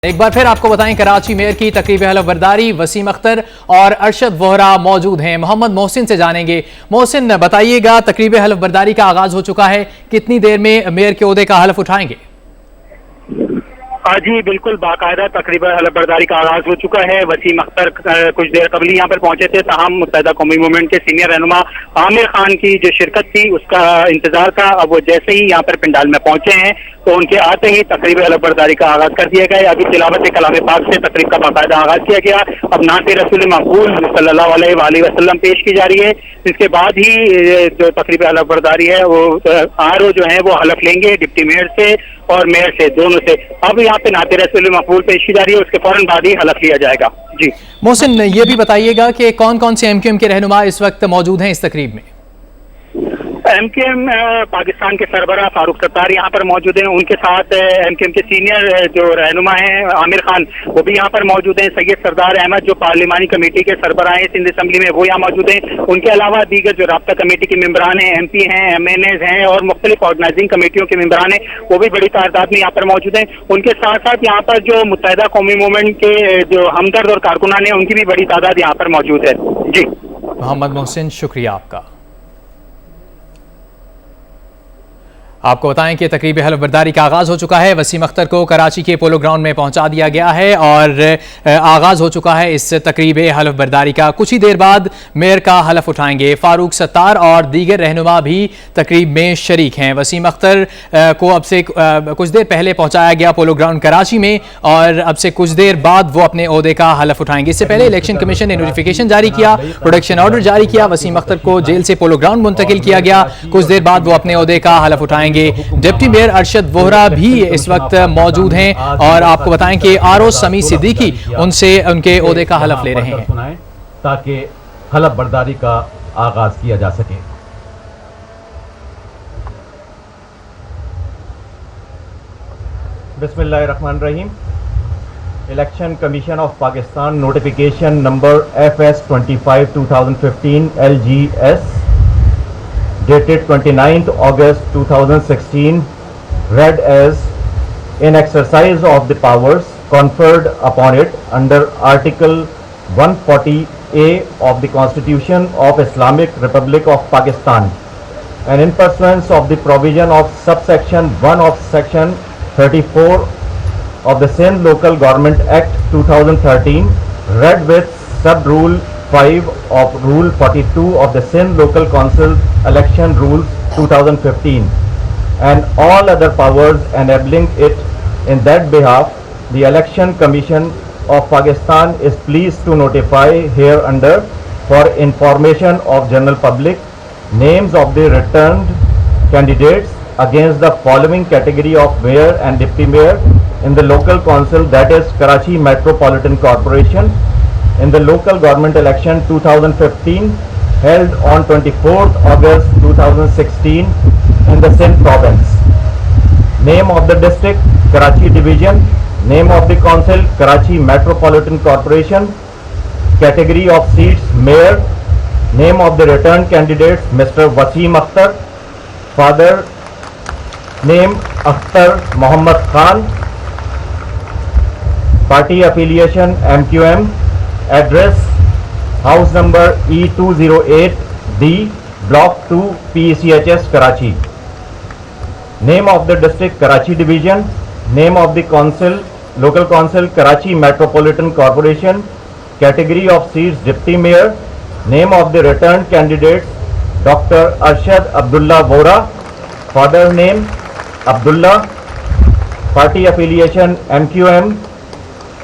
एक बार फिर आपको बताएं, कराची मेयर की तकरीब हलफबरदारी वसीम अख्तर और अरशद वोहरा मौजूद हैं। मोहम्मद मोहसिन से जानेंगे। मोहसिन, बताइएगा, तकरीब हलफबरदारी का आगाज हो चुका है, कितनी देर में मेयर के ओहदे का हलफ उठाएंगे? जी बिल्कुल, बाकायदा तकरीबन हलफबरदारी का आगाज हो चुका है। वसीम अख्तर कुछ देर कबल यहाँ पर पहुंचे थे, ताहम मुत्तहिदा कौमी मूवमेंट के सीनियर रहनुमा आमिर खान की जो शिरकत थी उसका इंतजार था। अब वो जैसे ही यहाँ पर पंडाल में पहुंचे हैं तो उनके आते ही तकरीब हलफबरदारी का आगाज कर दिया गया। अभी तिलावत कलाम पाक से तकरीब का बाकायदा आगाज किया गया। अब नात रसूल मकबूल सल्लल्लाहु अलैहि वसल्लम पेश की जा रही है। इसके बाद ही जो तकरीब हलफबरदारी है वो आरओ जो है वो हलफ लेंगे डिप्टी मेयर से और मेयर से, दोनों से। अब यहाँ पे नाते रसूल मकबूल पेश की जा रही है, उसके फौरन बाद ही हलफ लिया जाएगा। जी मोहसिन, ये भी बताइएगा कि कौन कौन से एमक्यूएम के रहनुमा इस वक्त मौजूद हैं इस तकरीब में? एमक्यूएम पाकिस्तान के सरबराह फारूक सत्तार यहाँ पर मौजूद हैं। उनके साथ एमक्यूएम के सीनियर जो रहनुमा हैं आमिर खान, वो भी यहाँ पर मौजूद हैं। सैयद सरदार अहमद जो पार्लिमानी कमेटी के सरबराह हैं सिंध असम्बली में, वो यहाँ मौजूद हैं। उनके अलावा दीगर जो राब्ता कमेटी के मेंबरान हैं, MP हैं, MNAs हैं और मुख्तलिफ ऑर्गेनाइजिंग कमेटियों के मेंबरान हैं, वो भी बड़ी तादाद में यहाँ पर मौजूद हैं। उनके साथ साथ यहाँ पर जो मुत्तहिदा कौमी मूवमेंट के जो हमदर्द और कारकुनान हैं, उनकी भी बड़ी तादाद यहाँ पर मौजूद है। जी मोहम्मद मोहसिन, शुक्रिया आपका। आपको बताएं कि तकरीब हलफबरदारी का आगाज़ हो चुका है। वसीम अख्तर को कराची के पोलो ग्राउंड में पहुंचा दिया गया है और आगाज़ हो चुका है इस तकरीब हलफबरदारी का। कुछ ही देर बाद मेयर का हलफ उठाएंगे। फारूक सत्तार और दीगर रहनुमा भी तकरीब में शरीक हैं। वसीम अख्तर को अब से कुछ देर पहले पहुंचाया गया पोलो ग्राउंड कराची में और अब से कुछ देर बाद वो अपने ओहदे का हलफ उठाएंगे। इससे पहले इलेक्शन कमीशन ने नोटिफिकेशन जारी किया, प्रोटेक्शन ऑर्डर जारी किया। वसीम अख्तर को जेल से पोलो ग्राउंड मुंतकिल किया गया। कुछ देर बाद वो अपने ओहदे का हलफ उठाएंगे। डिप्टी मेयर अरशद वोहरा भी इस वक्त मौजूद हैं और आपको बताएं कि आरओ समी सिद्दीकी उनसे उनके ओहदे का हलफ ले रहे हैं ताकि हलफ बर्दारी का आगाज किया जा सके। बिस्मिल्लाहिर्रहमानिर्रहीम। Election commission of Pakistan notification number FS 25 2015 LGS dated 29th August 2016 read as, in exercise of the powers conferred upon it under Article 140A of the Constitution of Islamic Republic of Pakistan and in pursuance of the provision of subsection 1 of section 34 of the Sindh Local Government Act 2013 read with sub-rule 5 of Rule 42 of the Sindh Local Council Election Rules 2015 and all other powers enabling it in that behalf, the Election Commission of Pakistan is pleased to notify hereunder for information of general public names of the returned candidates against the following category of mayor and deputy mayor in the local council, that is Karachi Metropolitan Corporation, in the local government election 2015 held on 24th August 2016 in the Sindh province. Name of the district Karachi division, name of the council Karachi Metropolitan Corporation, category of seats mayor, name of the returned candidates Mr. Wasim Akhtar, father name Akhtar Muhammad Khan, party affiliation MQM, address house number E208D block 2 PCHS Karachi, name of the district Karachi division, name of the council local council Karachi Metropolitan Corporation, category of seats deputy mayor, name of the returned candidates Dr. Arshad Abdullah Vora, father name Abdullah, party affiliation MQM,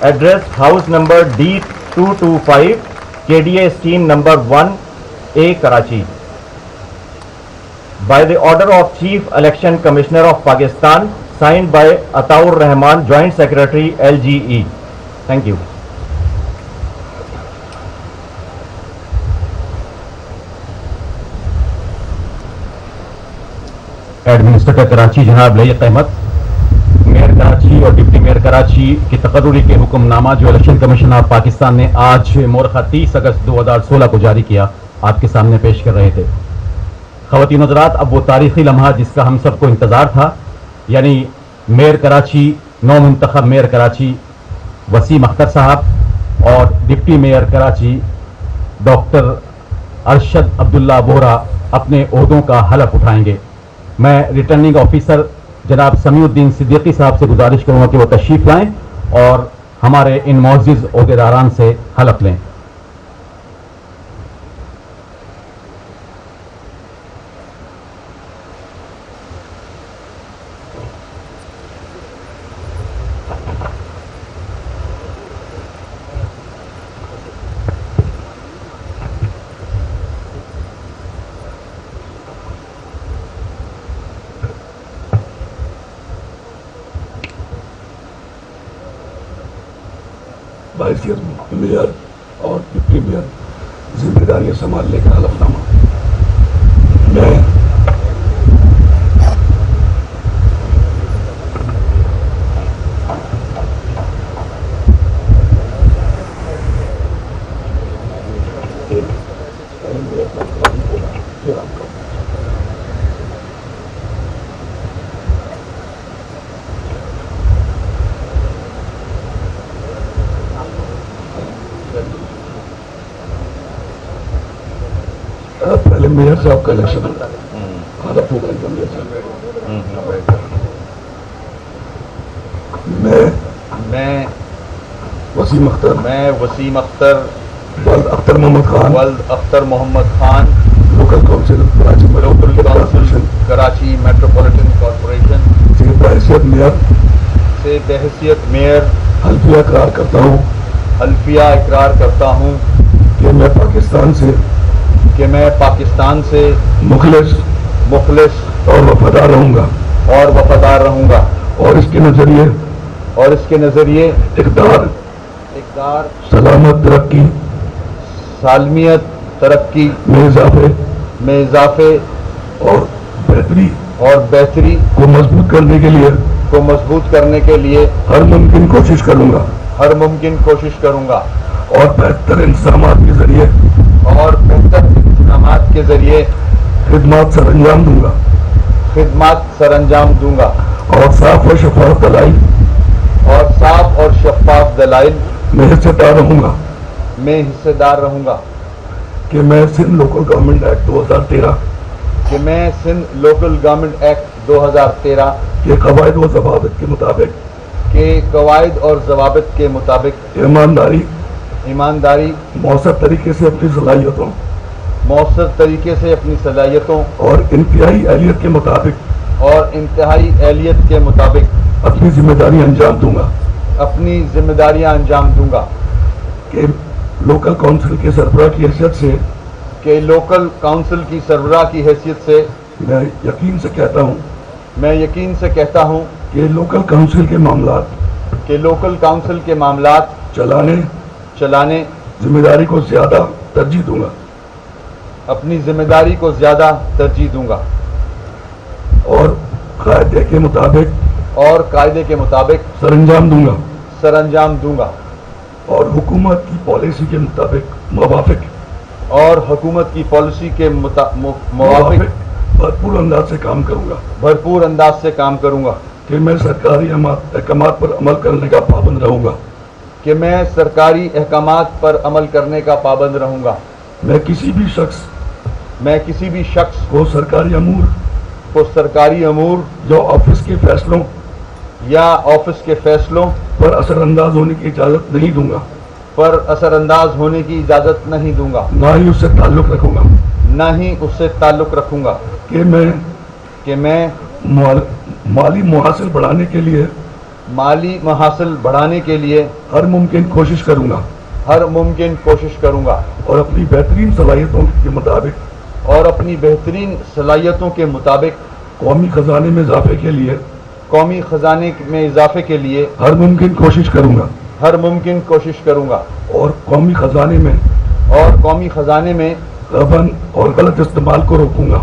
address house number D225 KDA stream number 1A Karachi, by the order of Chief Election Commissioner of Pakistan, signed by Ataur Rahman, Joint Secretary LGE. Thank you. Administrator Karachi जनाब लयक Ahmad, mayor Karachi और deputy mayor Karachi की तकर्रुरी के हुक्मनामा जो election commission of Pakistan ने आज मोरखा 30 अगस्त 2016 को जारी किया, आपके सामने पेश कर रहे थे। ख़वातीन हज़रात, अब वो तारीख़ी लम्हा जिसका हम सबको इंतज़ार था, यानी मेयर कराची, नौ मुंतखब मेयर कराची वसीम अख्तर साहब और deputy mayor Karachi doctor Arshad Abdullah Bohra अपने ओहदों का हलफ उठाएंगे। मैं रिटर्निंग ऑफिसर जनाब समीउद्दीन सिद्दीकी साहब से गुजारिश करूंगा कि वो तशरीफ लाएं और हमारे इन मोअज़्ज़िज़ ओहदेदारान से हलफ लें। बाइसियत मेयर और डिप्टी मेयर जिम्मेदारियां संभालने का हलफनामा। मैं पहले मेयर साहब का इलेक्शन हलफ होगा मेयर साहब। मैं वसीम अख्तर वल्द Akhtar Mohammad Khan local council Karachi metropolitan corporation से बहैसियत मेयर हल्फिया इकरार करता हूँ कि मैं पाकिस्तान से मुखलिस और वफादार रहूँगा और इसके नज़रिए इक़दार सालमियत तरक्की में इजाफे और बेहतरी को मजबूत करने के लिए हर मुमकिन कोशिश करूँगा और बेहतर इंतज़ामात के ज़रिए खिदमत सरअंजाम दूंगा और साफ और शफाफ दलाइल में हिस्सेदार रहूंगा कि मैं सिंध लोकल गवर्नमेंट एक्ट 2013 के कवायद और ज़वाबित के मुताबिक ईमानदारी मौसर तरीके से अपनी सलाहियतों और इंतहाई एहलियत के मुताबिक अपनी जिम्मेदारियां अंजाम दूंगा कि लोकल काउंसिल के सरबराह की हैसियत से मैं यकीन से कहता हूं कि लोकल काउंसिल के मामलात चलाने जिम्मेदारी को ज्यादा तरजीह दूंगा अपनी जिम्मेदारी को ज्यादा तरजीह दूंगा और कायदे के मुताबिक सरअंजाम दूंगा और हुकूमत की पॉलिसी के मुवाफिक भरपूर अंदाज से काम करूंगा कि मैं सरकारी अहकामात पर अमल करने का पाबंद रहूंगा मैं किसी भी शख्स को सरकारी अमूर या ऑफिस के फैसलों पर असरअंदाज होने की इजाजत नहीं दूंगा ना ही उससे ताल्लुक रखूंगा कि मैं माली मुहासिल बढ़ाने के लिए हर मुमकिन कोशिश करूंगा और अपनी बेहतरीन सलाहियतों के मुताबिक कौमी खजाने में इजाफे के लिए हर मुमकिन कोशिश करूंगा और कौमी खजाने में गबन और गलत इस्तेमाल को रोकूंगा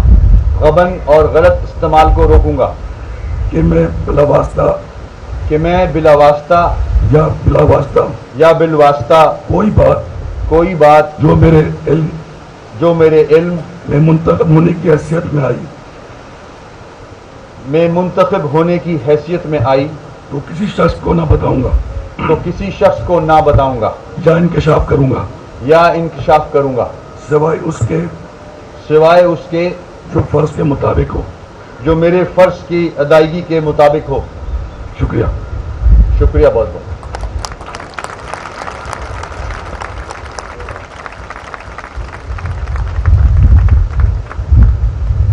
कि मैं बिलावास्ता या बिलवास्ता कोई बात जो मेरे इल्म में मुंतखब होने की हैसियत में आई तो किसी शख्स को न बताऊंगा तो किसी शख्स को ना बताऊंगा या इंकशाफ करूंगा या इंकशाफ करूंगा सिवाय उसके जो फर्ज के मुताबिक हो, जो मेरे फर्ज की अदायगी के मुताबिक हो। शुक्रिया। शुक्रिया बहुत बहुत।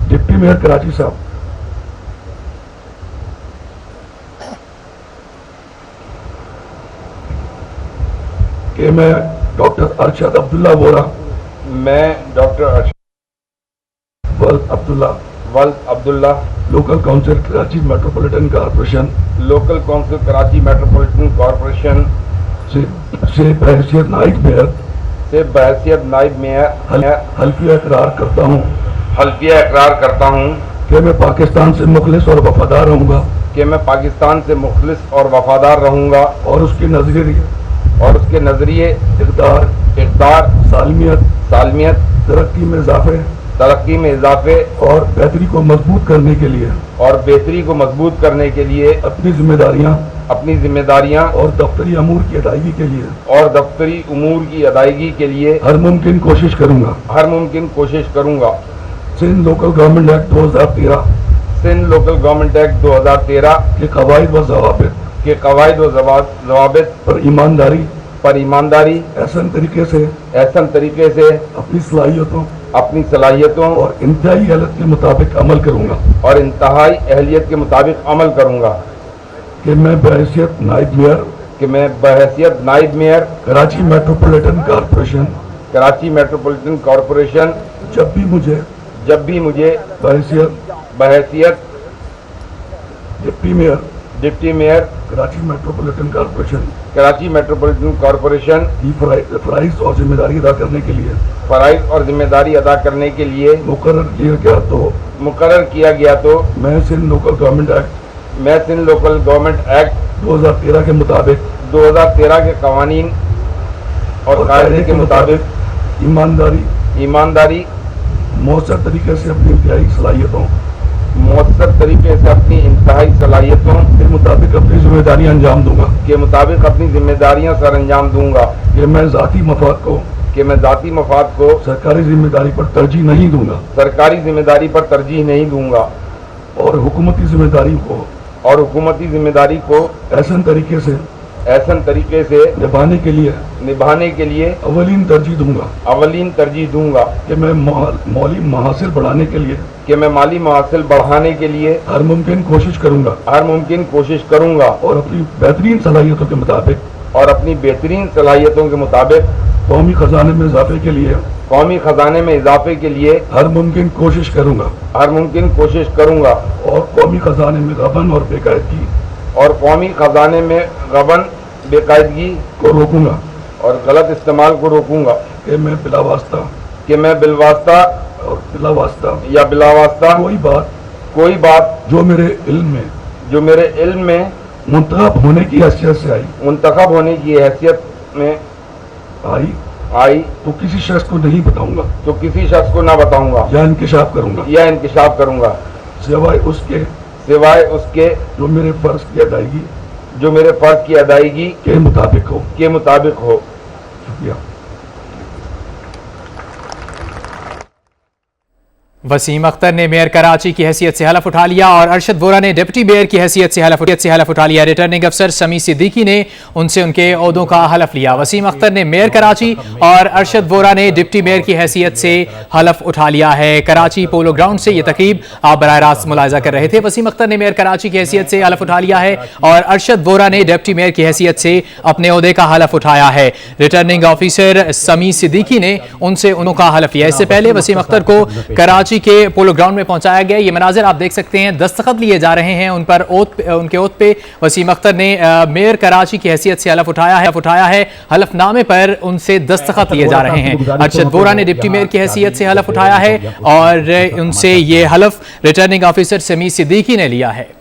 डिप्टी मेयर कराची साहब, कि मैं डॉक्टर अरशद अब्दुल्ला वोरा, मैं डॉक्टर अरशद वल्द Abdullah local council Karachi metropolitan corporation से बहैसियत नाइब मेयर हल्फिया इकरार करता हूँ कि मैं पाकिस्तान से मुखलिस और वफादार रहूंगा और उसके नजरिए इक़्तिदार सालमियत तरक्की में इजाफे और बेहतरी को मजबूत करने के लिए अपनी जिम्मेदारियां और दफ्तरी अमूर की अदायगी के लिए हर मुमकिन कोशिश करूंगा। सिंध लोकल गवर्नमेंट एक्ट 2013 के कवायद व ज़वाबित पर ईमानदारी ऐसन तरीके से अपनी सलाहियतों और इंतहाई अहलियत के मुताबिक अमल करूंगा कि मैं बहैसियत नाइब मेयर कराची मेट्रोपॉलिटन कॉरपोरेशन जब भी मुझे बहैसियत deputy mayor Karachi metropolitan corporation की फराइज और जिम्मेदारी अदा करने के लिए मुकर्रर किया गया तो मैं सिंध लोकल गवर्नमेंट एक्ट 2013 के कवानीन और कायदे के मुताबिक ईमानदारी मौसर तरीके से अपनी इंतहाई सलाहियतों के मुताबिक अपनी जिम्मेदारियां सर अंजाम दूंगा कि मैं ज़ाती मफाद को सरकारी जिम्मेदारी पर तरजीह नहीं दूंगा और हुकूमती जिम्मेदारी को ऐसन तरीके से निभाने के लिए अवलीन तरजीह दूंगा कि मैं माली महासिल बढ़ाने के लिए हर मुमकिन कोशिश करूंगा और अपनी बेहतरीन सलाहियतों के मुताबिक कौमी खजाने में इजाफे के लिए हर मुमकिन कोशिश करूंगा और कौमी खजाने में गबन बेकायदगी को रोकूंगा और गलत इस्तेमाल को रोकूंगा कि मैं बिलावास्ता कोई बात जो मेरे इल्म में मुंतखब होने की हैसियत में आई तो किसी शख्स को ना बताऊंगा या इंकशाफ करूंगा सिवाय उसके जो मेरे फर्ज की अदायगी के मुताबिक हो। शुक्रिया। वसीम अख्तर ने मेयर कराची की हैसियत से हलफ उठा लिया और अरशद वोरा ने डिप्टी मेयर की हैसियत से हलफ उठा लिया। रिटर्निंग अफसर समी सिद्दीकी ने उनसे उनके ओहदों का हलफ लिया। वसीम अख्तर ने मेयर कराची और अरशद वोरा ने डिप्टी मेयर की हैसियत से हलफ उठा लिया है। कराची पोलो ग्राउंड से ये तकरीब आप बराह रास्त मुलाहिजा कर रहे थे। वसीम अख्तर ने मेयर कराची की हैसियत से हलफ उठा लिया है और अरशद वोरा ने डिप्टी मेयर की हैसियत से अपने ओहदे का हलफ उठाया है। रिटर्निंग ऑफिसर समी सिद्दीकी ने उनसे उनका हलफ लिया। इससे पहले वसीम अख्तर को कराची के पोलो ग्राउंड में पहुंचाया गया। ये मनाजिर आप देख सकते हैं, दस्तखत लिए जा रहे हैं उन पर उनके ओथ पे। वसीम अख्तर ने मेयर कराची की हैसियत से हलफ उठाया है। हलफनामे पर उनसे दस्तखत लिए जा रहे हैं। अरशद वोरा ने डिप्टी मेयर की हैसियत से हलफ उठाया है और उनसे ये हलफ रिटर्निंग ऑफिसर समी सिद्दीकी ने लिया है।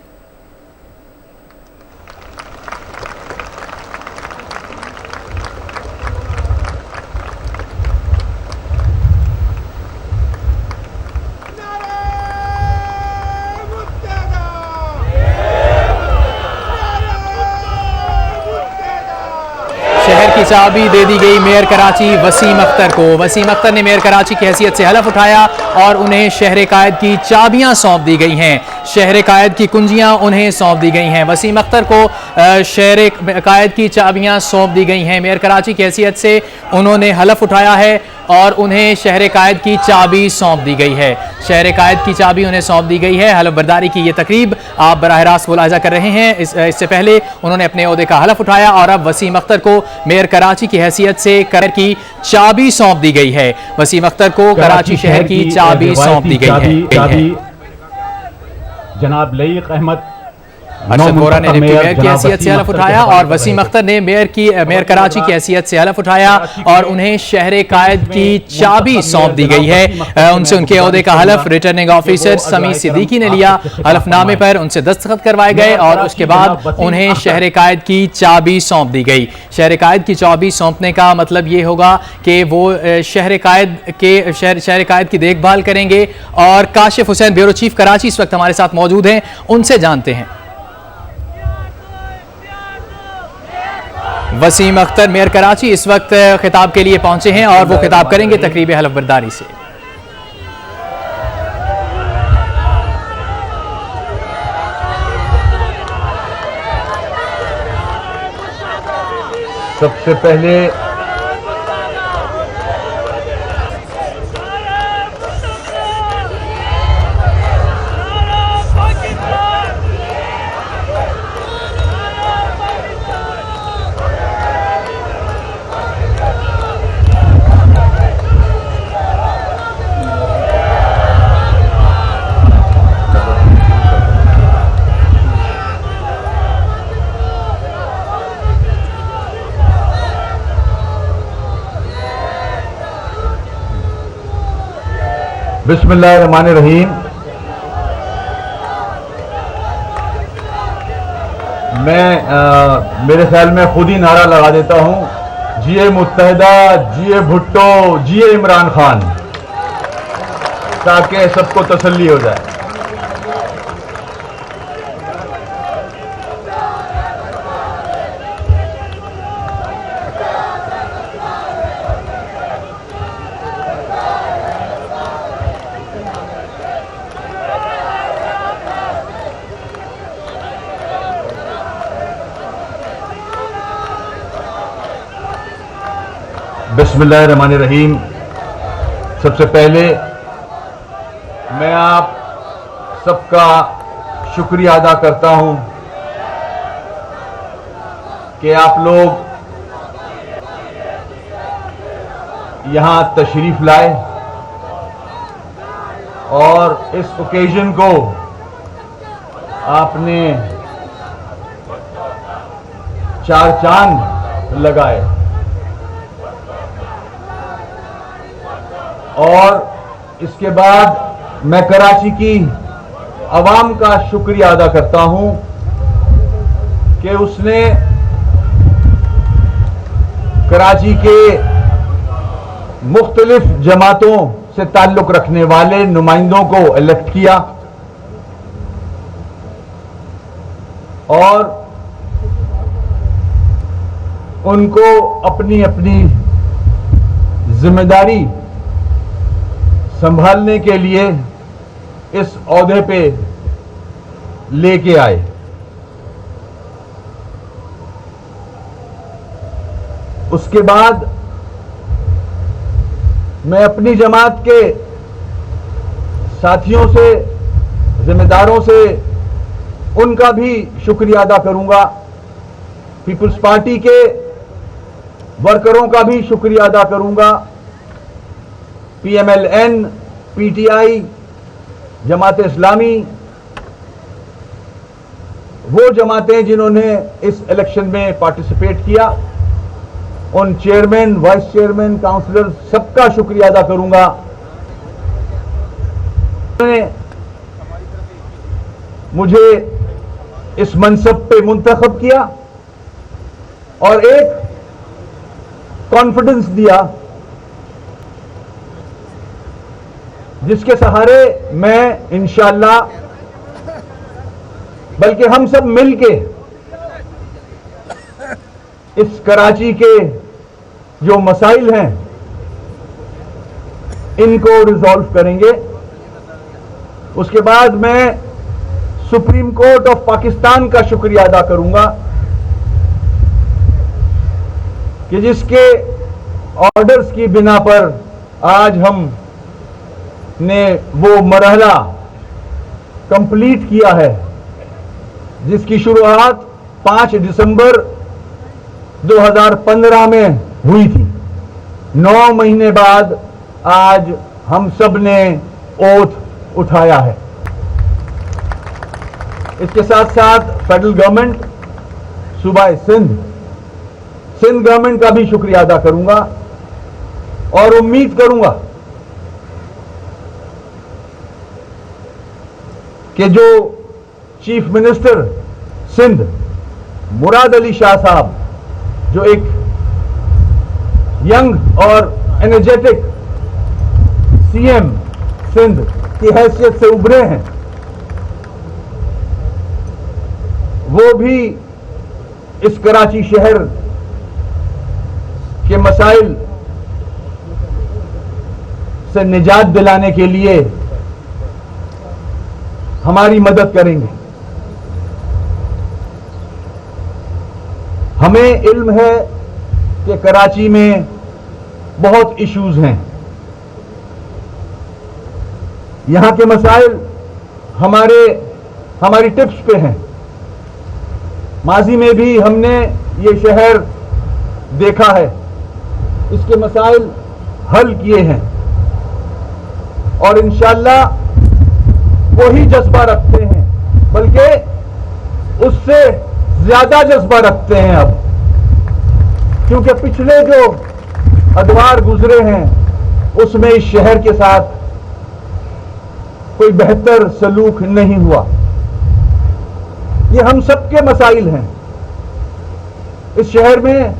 चाबी दे दी गई मेयर कराची वसीम अख्तर को। वसीम अख्तर ने मेयर कराची की हैसियत से हलफ उठाया और उन्हें शहर कायद की चाबियां सौंप दी गई हैं। शहर कायद की कुंजियां उन्हें सौंप दी गई हैं। वसीम अख्तर को शहर कायद की चाबियां सौंप दी गई हैं। मेयर कराची की हैसियत से उन्होंने हलफ उठाया है और उन्हें शहर कायद की चाबी सौंप दी गई है। शहर कायद की चाबी उन्हें सौंप दी गई है। हलफ बर्दारी की ये तकरीब आप बराह रास्त मुलाहिजा कर रहे हैं। इससे पहले उन्होंने अपने ओहदे का हलफ उठाया और अब वसीम अख्तर को मेयर कराची की हैसियत से कराची की चाबी सौंप दी गई है। वसीम अख्तर को कराची शहर की चाबी सौंप दी गई है। जनाब लईक अहमद अरशद वोरा ने डिप्टी मेयर की हैसियत से हलफ उठाया और वसीम अख्तर ने मेयर कराची की हैसियत से हलफ उठाया और उन्हें शहर कायद की चाबी सौंप दी गई है। उनसे उनके ओहदे का हलफ रिटर्निंग ऑफिसर समी सिद्दीकी ने लिया। हलफनामे पर उनसे दस्तखत करवाए गए और उसके बाद उन्हें शहर कायद की चाबी सौंप दी गई। शहर कायद की चाबी सौंपने का मतलब ये होगा कि वो शहर कायद की देखभाल करेंगे। और काशिफ हुसैन ब्यूरो चीफ कराची इस वक्त हमारे साथ मौजूद हैं, उनसे जानते हैं। वसीम अख्तर मेयर कराची इस वक्त खिताब के लिए पहुंचे हैं और वो खिताब करेंगे तकरीब हलफ बर्दारी से। सबसे पहले बिस्मिल्लाहिर्रहमानिर्रहीम। मैं मेरे ख्याल में खुद ही नारा लगा देता हूं, जिए मुत्तहिदा, जिए भुट्टो, जिए इमरान खान, ताकि सबको तसल्ली हो जाए। बिस्मिल्लाहिर्रहमानिर्रहीम। सबसे पहले मैं आप सबका शुक्रिया अदा करता हूं कि आप लोग यहां तशरीफ लाए और इस ओकेजन को आपने चार चांद लगाए और इसके बाद मैं कराची की आवाम का शुक्रिया अदा करता हूं कि उसने कराची के मुख्तलिफ जमातों से ताल्लुक रखने वाले नुमाइंदों को इलेक्ट किया और उनको अपनी अपनी जिम्मेदारी संभालने के लिए इस ओहदे पे लेके आए। उसके बाद मैं अपनी जमात के साथियों से, जिम्मेदारों से उनका भी शुक्रिया अदा करूंगा। पीपुल्स पार्टी के वर्करों का भी शुक्रिया अदा करूंगा। PMLN, PTI, जमात इस्लामी, वो जमातें जिन्होंने इस इलेक्शन में पार्टिसिपेट किया, उन चेयरमैन, वाइस चेयरमैन, काउंसलर सबका शुक्रिया अदा करूंगा। मुझे इस मनसब पे मुंतखब किया और एक कॉन्फिडेंस दिया जिसके सहारे मैं इंशाअल्लाह, बल्कि हम सब मिलके इस कराची के जो मसाइल हैं इनको रिजॉल्व करेंगे। उसके बाद मैं सुप्रीम कोर्ट ऑफ पाकिस्तान का शुक्रिया अदा करूंगा कि जिसके ऑर्डर्स की बिना पर आज हम ने वो मरहला कंप्लीट किया है जिसकी शुरुआत 5 दिसंबर 2015 में हुई थी। 9 महीने बाद आज हम सब ने ओथ उठाया है। इसके साथ साथ फेडरल गवर्नमेंट, सूबा सिंध गवर्नमेंट का भी शुक्रिया अदा करूंगा और उम्मीद करूंगा कि जो चीफ मिनिस्टर सिंध मुराद अली शाह साहब, जो एक यंग और एनर्जेटिक सीएम सिंध की हैसियत से उभरे हैं, वो भी इस कराची शहर के मसाइल से निजात दिलाने के लिए हमारी मदद करेंगे। हमें इल्म है कि कराची में बहुत इश्यूज हैं। यहां के मसाइल हमारी टिप्स पे हैं। माजी में भी हमने ये शहर देखा है, इसके मसाइल हल किए हैं और इंशाअल्लाह वही जज्बा रखते हैं, बल्कि उससे ज्यादा जज्बा रखते हैं अब, क्योंकि पिछले जो अदवार गुजरे हैं उसमें इस शहर के साथ कोई बेहतर सलूक नहीं हुआ। ये हम सबके मसाइल हैं। इस शहर में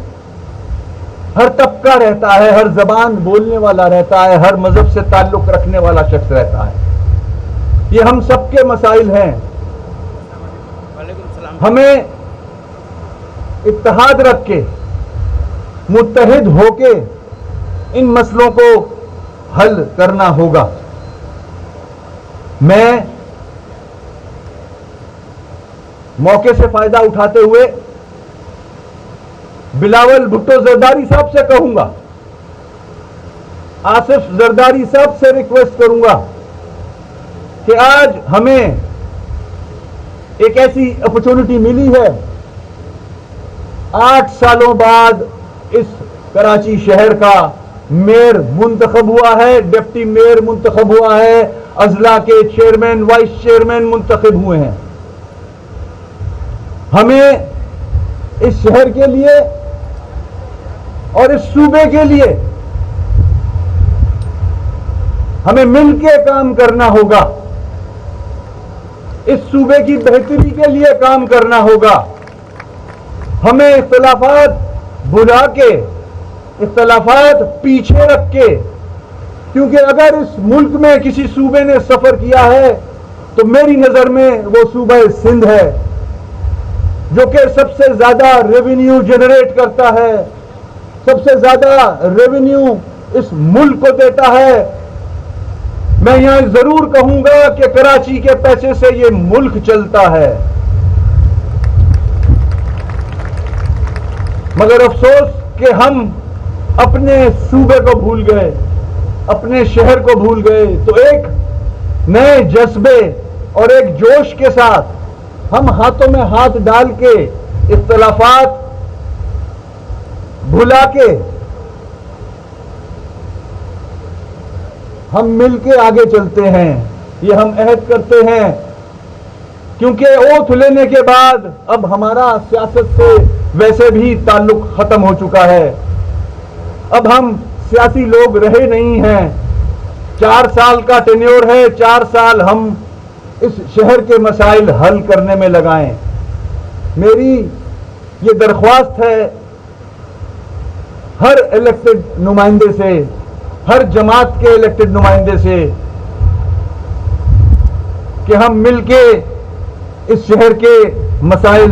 हर तबका रहता है, हर जबान बोलने वाला रहता है, हर मजहब से ताल्लुक रखने वाला शख्स रहता है। ये हम सबके मसाइल हैं। हमें इत्तेहाद रख के, मुत्तहिद होके इन मसलों को हल करना होगा। मैं मौके से फायदा उठाते हुए बिलावल भुट्टो जरदारी साहब से कहूंगा, आसिफ जरदारी साहब से रिक्वेस्ट करूंगा कि आज हमें एक ऐसी अपॉर्चुनिटी मिली है। 8 सालों बाद इस कराची शहर का मेयर मुंतखब हुआ है, डिप्टी मेयर मुंतखब हुआ है, अजला के चेयरमैन, वाइस चेयरमैन मुंतखब हुए हैं। हमें इस शहर के लिए और इस सूबे के लिए हमें मिलकर काम करना होगा। इस सूबे की बेहतरी के लिए काम करना होगा। हमें इख्तिलाफात भुला के, इख्तिलाफात पीछे रख के, क्योंकि अगर इस मुल्क में किसी सूबे ने सफर किया है तो मेरी नजर में वो सूबा सिंध है, जो कि सबसे ज्यादा रेवेन्यू जनरेट करता है, सबसे ज्यादा रेवेन्यू इस मुल्क को देता है। मैं यहां जरूर कहूंगा कि कराची के पैसे से ये मुल्क चलता है, मगर अफसोस कि हम अपने सूबे को भूल गए, अपने शहर को भूल गए। तो एक नए जज्बे और एक जोश के साथ हम हाथों में हाथ डाल के, इख्तिलाफात भुला के, हम मिलके आगे चलते हैं। ये हम अहद करते हैं, क्योंकि ओथ लेने के बाद अब हमारा सियासत से वैसे भी ताल्लुक खत्म हो चुका है। अब हम सियासी लोग रहे नहीं हैं। 4 साल का टेन्योर है, 4 साल हम इस शहर के मसाइल हल करने में लगाएं। मेरी ये दरख्वास्त है हर इलेक्टेड नुमाइंदे से, हर जमात के इलेक्टेड नुमाइंदे से, कि हम मिलके इस शहर के मसाइल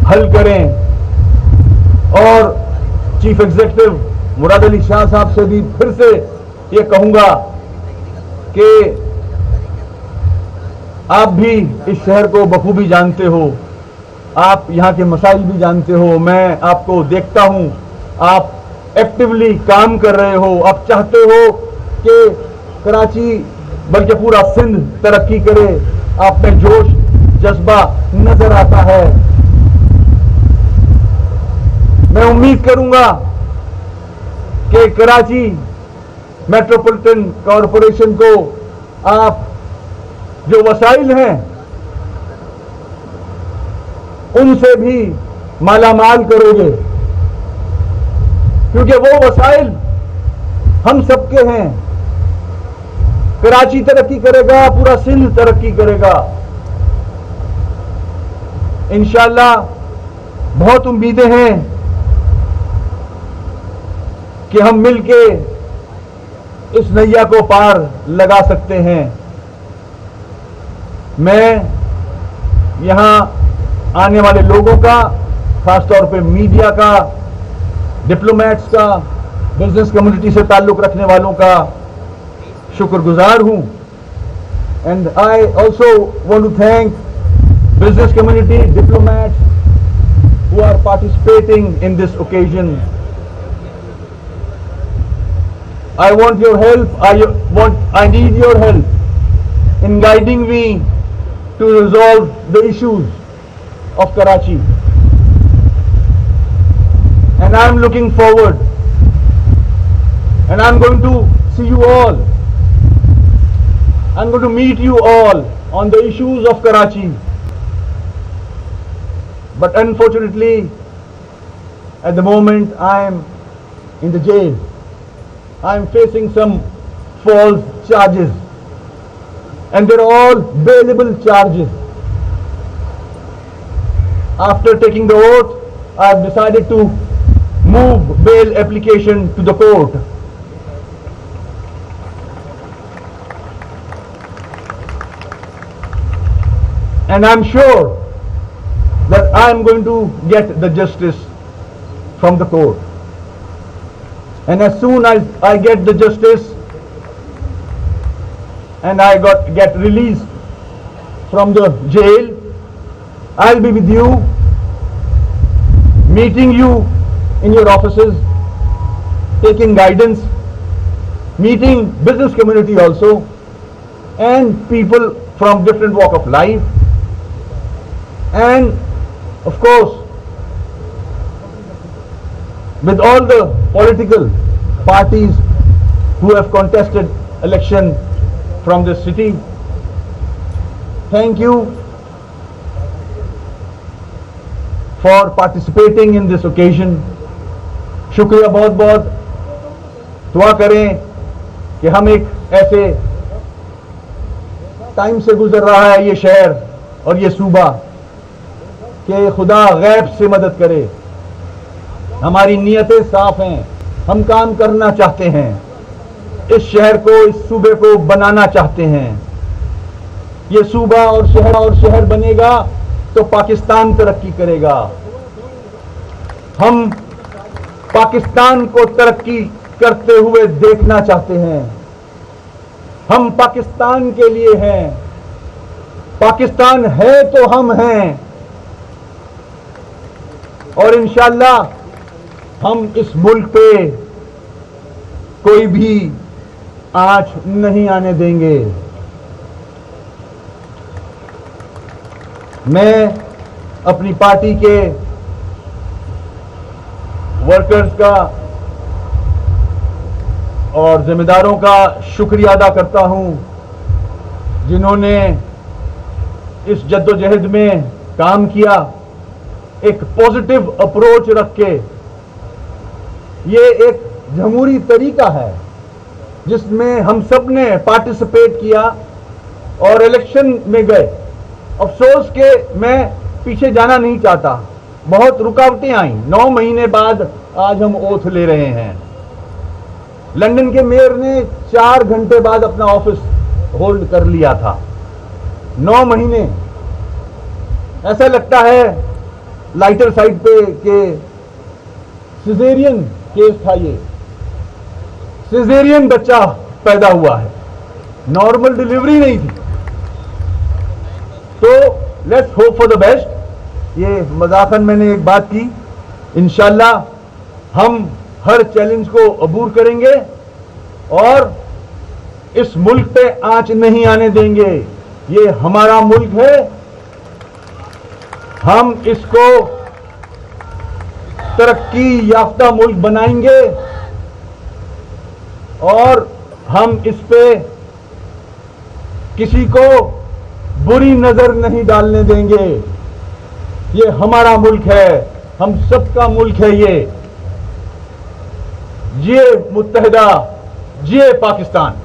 हल करें और चीफ एग्जीक्यूटिव मुराद अली शाह साहब से भी फिर से ये कहूंगा कि आप भी इस शहर को बखूबी जानते हो, आप यहाँ के मसाइल भी जानते हो। मैं आपको देखता हूँ, आप एक्टिवली काम कर रहे हो। आप चाहते हो कि कराची बल्कि पूरा सिंध तरक्की करे। आप में जोश जज्बा नजर आता है। मैं उम्मीद करूंगा कि कराची मेट्रोपॉलिटन कॉरपोरेशन को आप जो वसाइल हैं उनसे भी मालामाल करोगे, क्योंकि वो वसाइल हम सबके हैं। कराची तरक्की करेगा, पूरा सिंध तरक्की करेगा इंशाअल्लाह। बहुत उम्मीदें हैं कि हम मिलके इस नैया को पार लगा सकते हैं। मैं यहां आने वाले लोगों का, खासतौर पे मीडिया का, डिप्लोमेट्स का, बिजनेस कम्युनिटी से ताल्लुक रखने वालों का शुक्रगुजार हूं। And I also want to thank business community, diplomats who are participating in this occasion. I want your help. I need your help in guiding me to resolve the issues of Karachi. And I am looking forward, and I am going to see you all. I am going to meet you all on the issues of Karachi. But unfortunately, at the moment I am in the jail. I am facing some false charges, and they're all bailable charges. After taking the oath, I have decided to move bail application to the court. And I'm sure that I am going to get the justice from the court. And as soon as I get the justice and I get released from the jail, I'll be with you, meeting you in your offices, taking guidance, meeting business community also, and people from different walk of life, and of course with all the political parties who have contested election from this city. Thank you for participating in this occasion. शुक्रिया बहुत बहुत। दुआ करें कि हम एक ऐसे time से गुजर रहा है ये शहर और ये सूबा कि खुदा गैब से मदद करे। हमारी नीयतें साफ हैं, हम काम करना चाहते हैं, इस शहर को, इस सूबे को बनाना चाहते हैं। ये सूबा और शहर बनेगा तो पाकिस्तान तरक्की करेगा। हम पाकिस्तान को तरक्की करते हुए देखना चाहते हैं। हम पाकिस्तान के लिए हैं। पाकिस्तान है तो हम हैं, और इंशाअल्लाह हम इस मुल्क पे कोई भी आंच नहीं आने देंगे। मैं अपनी पार्टी के वर्कर्स का और जिम्मेदारों का शुक्रिया अदा करता हूं, जिन्होंने इस जद्दोजहद में काम किया, एक पॉजिटिव अप्रोच रख के। ये एक जमहूरी तरीका है जिसमें हम सब ने पार्टिसिपेट किया और इलेक्शन में गए। अफसोस के मैं पीछे जाना नहीं चाहता, बहुत रुकावटें आई। 9 महीने बाद आज हम ओथ ले रहे हैं। लंदन के मेयर ने 4 घंटे बाद अपना ऑफिस होल्ड कर लिया था। 9 महीने, ऐसा लगता है लाइटर साइड पे कि सिजेरियन केस था। ये सिजेरियन बच्चा पैदा हुआ है, नॉर्मल डिलीवरी नहीं थी। तो let's hope for the best. ये मजाकन मैंने एक बात की, इंशाल्लाह हम हर चैलेंज को अबूर करेंगे और इस मुल्क पे आंच नहीं आने देंगे। ये हमारा मुल्क है, हम इसको तरक्की याफ्ता मुल्क बनाएंगे और हम इस पे किसी को बुरी नजर नहीं डालने देंगे। ये हमारा मुल्क है, हम सबका मुल्क है ये। जिए मुत्तहिदा, जिए पाकिस्तान।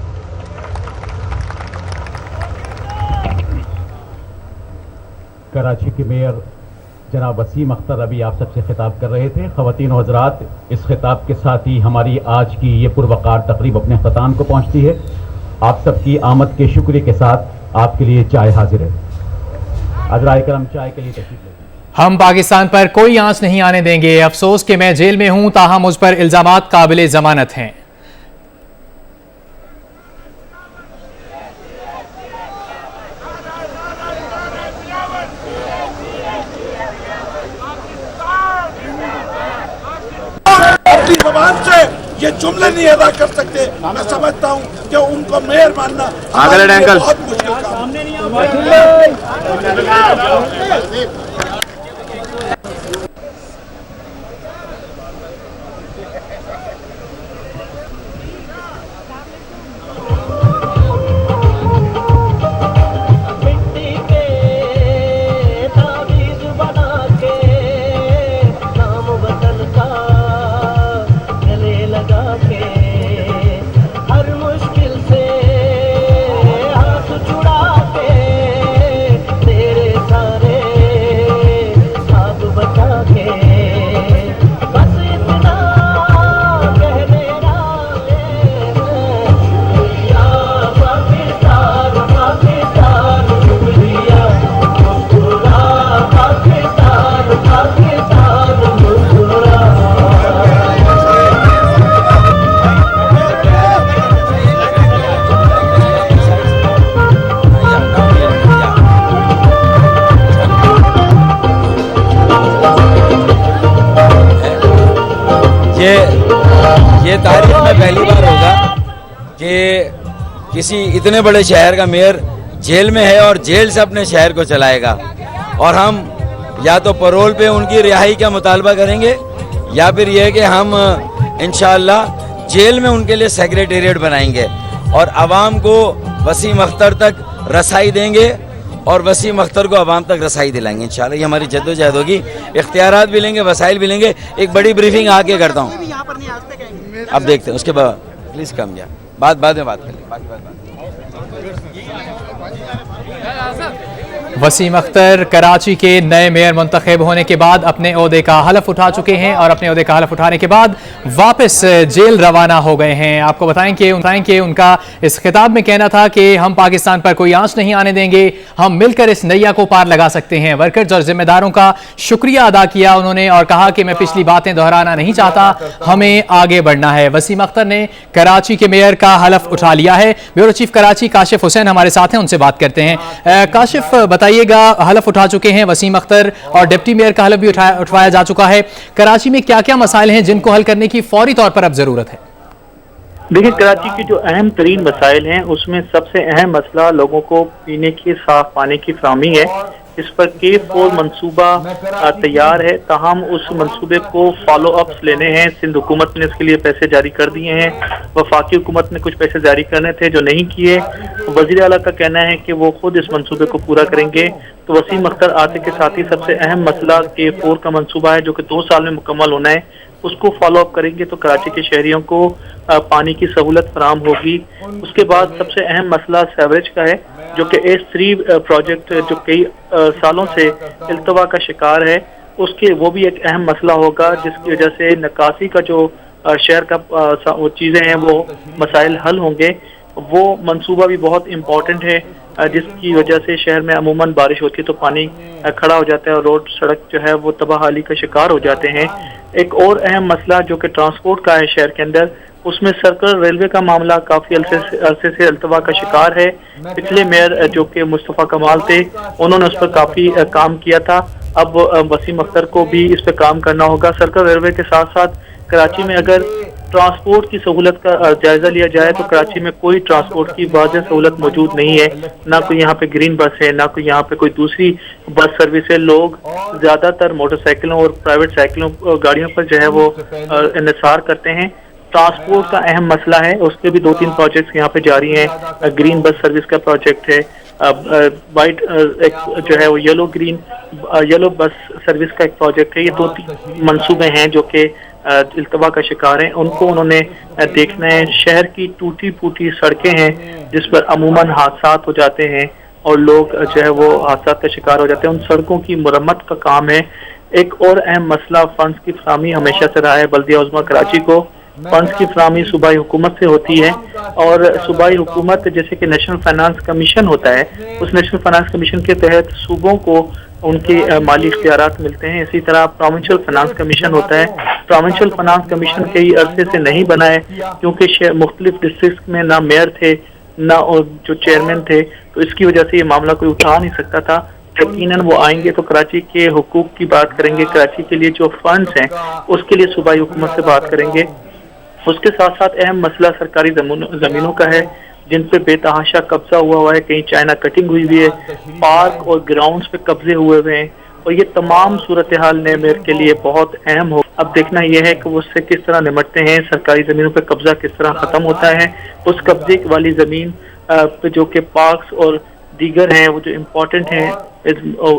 कराची के मेयर जनाब वसीम अख्तर अभी आप सबसे खिताब कर रहे थे। ख़वातीन और हज़रात, इस खिताब के साथ ही हमारी आज की ये पुरवकार तकरीब अपने अख्ताम को पहुंचती है। आप सबकी आमद के शुक्रिया के साथ आपके लिए चाय हाजिर है। हज़रात करम चाय के लिए तशरीफ लें। हम पाकिस्तान पर कोई आंच नहीं आने देंगे। अफसोस कि मैं जेल में हूं, ताहम मुझ पर इल्जामात काबिल जमानत हैं। अपनी जबान से ये जुमले नहीं अदा कर सकते। मैं समझता हूँ कि उनको मेयर मानना हमारे लिए बहुत मुश्किल काम है। ये तारीख में पहली बार होगा कि किसी इतने बड़े शहर का मेयर जेल में है और जेल से अपने शहर को चलाएगा। और हम या तो पैरोल पे उनकी रिहाई का मुतालबा करेंगे या फिर यह कि हम इंशाअल्लाह जेल में उनके लिए सेक्रेटेरिएट बनाएंगे और आवाम को वसीम अख्तर तक रसाई देंगे और वसीम अख्तर को आवाम तक रसाई दिलाएंगे। इंशाअल्लाह ये हमारी जद्दोजहद होगी। इख्तियारात भी लेंगे, वसाइल भी लेंगे। एक बड़ी ब्रीफिंग आके करता हूँ, अब देखते हैं उसके बाद प्लीज़ कम गया बाद में बात करेंगे। बाकी बात वसीम अख्तर कराची के नए मेयर मुंतखब होने के बाद अपने ओहदे का हलफ उठा चुके हैं और अपने ओहदे का हलफ उठाने के बाद वापस जेल रवाना हो गए हैं। आपको बताएं कि उनका इस खिताब में कहना था कि हम पाकिस्तान पर कोई आंच नहीं आने देंगे, हम मिलकर इस नैया को पार लगा सकते हैं। वर्कर्स और जिम्मेदारों का शुक्रिया अदा किया उन्होंने और कहा कि मैं पिछली बातें दोहराना नहीं चाहता, हमें आगे बढ़ना है। वसीम अख्तर ने कराची के मेयर का हलफ उठा लिया है। ब्यूरो चीफ कराची काशिफ हुसैन हमारे साथ हैं, उनसे बात करते हैं। काशिफ, बताइएगा, हलफ उठा चुके हैं वसीम अख्तर और डिप्टी मेयर का हलफ भी उठवाया जा चुका है। कराची में क्या क्या मसाइल हैं जिनको हल करने की फौरी तौर पर अब जरूरत है? देखिए, कराची के जो अहम तरीन मसाइल हैं उसमें सबसे अहम मसला लोगों को पीने के साफ पानी की फराहमी है। इस पर K4 मंसूबा तैयार है, ताहम उस मंसूबे को फॉलो अप्स लेने हैं। सिंध हुकूमत ने इसके लिए पैसे जारी कर दिए हैं, वफाकी हुकूमत ने कुछ पैसे जारी करने थे जो नहीं किए। वज़ीर आला का कहना है कि वो खुद इस मंसूबे को पूरा करेंगे। तो वसीम अख्तर आते के साथ ही सबसे अहम मसला K4 का मंसूबा है जो कि 2 साल में मुकम्मल होना है, उसको फॉलो अप करेंगे तो कराची के शहरियों को पानी की सहूलत फराहम होगी। उसके बाद सबसे अहम मसला सेवरेज का है जो कि S3 प्रोजेक्ट जो कई सालों से इल्तवा का शिकार है, उसके वो भी एक अहम मसला होगा जिसकी वजह से निकासी का जो शहर का वो चीज़ें हैं वो मसाइल हल होंगे। वो मंसूबा भी बहुत इम्पोर्टेंट है। जिसकी वजह से शहर में अमूमन बारिश होती है तो पानी खड़ा हो जाता है और रोड सड़क जो है वो तबाहाली का शिकार हो जाते हैं। एक और अहम मसला जो कि ट्रांसपोर्ट का है शहर के अंदर, उसमें सर्कल रेलवे का मामला काफी अरसे से अल्तवा का शिकार है। पिछले मेयर जो कि मुस्तफ़ा कमाल थे, उन्होंने उस पर काफी काम किया था। अब वसीम अख्तर को भी इस पर काम करना होगा। सर्कल रेलवे के साथ साथ कराची में अगर ट्रांसपोर्ट की सहूलत का जायजा लिया जाए तो कराची में कोई ट्रांसपोर्ट की वाज़ेह सहूलत मौजूद नहीं है। ना कोई यहाँ पे ग्रीन बस है, ना कोई यहाँ पे कोई दूसरी बस सर्विस है। लोग ज्यादातर मोटरसाइकिलों और प्राइवेट साइकिलों गाड़ियों पर जो है वो इंतजार करते हैं। ट्रांसपोर्ट का अहम मसला है, उसके भी 2-3 प्रोजेक्ट्स यहाँ पे जारी हैं। ग्रीन बस सर्विस का प्रोजेक्ट है, वाइट एक जो है वो येलो बस सर्विस का एक प्रोजेक्ट है। ये 2-3 मंसूबे हैं जो कि इल्तवा का शिकार हैं। उनको उन्होंने देखना है। शहर की टूटी फूटी सड़कें हैं जिस पर अमूमन हादसात हो जाते हैं और लोग जो है वो हादसात का शिकार हो जाते हैं। उन सड़कों की मुरम्मत का काम है। एक और अहम मसला फंड्स की फराहमी हमेशा से रहा है। बल्दिया उज़्मा कराची को फंड्स की फराहमी सूबाई हुकूमत से होती है और सूबाई हुकूमत जैसे कि नेशनल फाइनेंस कमीशन होता है, उस नेशनल फाइनेंस कमीशन के तहत सूबों को उनके माली इख्तियारात मिलते हैं। इसी तरह प्रोविंशियल फाइनेंस कमीशन होता है। प्रोविंशियल फाइनेंस कमीशन कई अरसे से नहीं बना है क्योंकि मुख्तलिफ डिस्ट्रिक्ट में ना मेयर थे ना जो चेयरमैन थे, तो इसकी वजह से ये मामला कोई उठा नहीं सकता था। यकीनन वो आएंगे तो कराची के हुकूक की बात करेंगे, कराची के लिए जो फंड्स हैं उसके लिए सूबाई हुकूमत से बात करेंगे। उसके साथ साथ अहम मसला सरकारी जमीनों का है जिन पे बेतहाशा कब्जा हुआ है। कहीं चाइना कटिंग हुई हुई है, पार्क और ग्राउंड्स पे कब्जे हुए हुए हैं और ये तमाम सूरत हाल नए मेयर के लिए बहुत अहम हो। अब देखना यह है कि वो उससे किस तरह निपटते हैं। सरकारी जमीनों पे कब्जा किस तरह खत्म होता है। उस कब्जे वाली जमीन पे जो कि पार्क्स और दीगर हैं वो जो इम्पोर्टेंट हैं,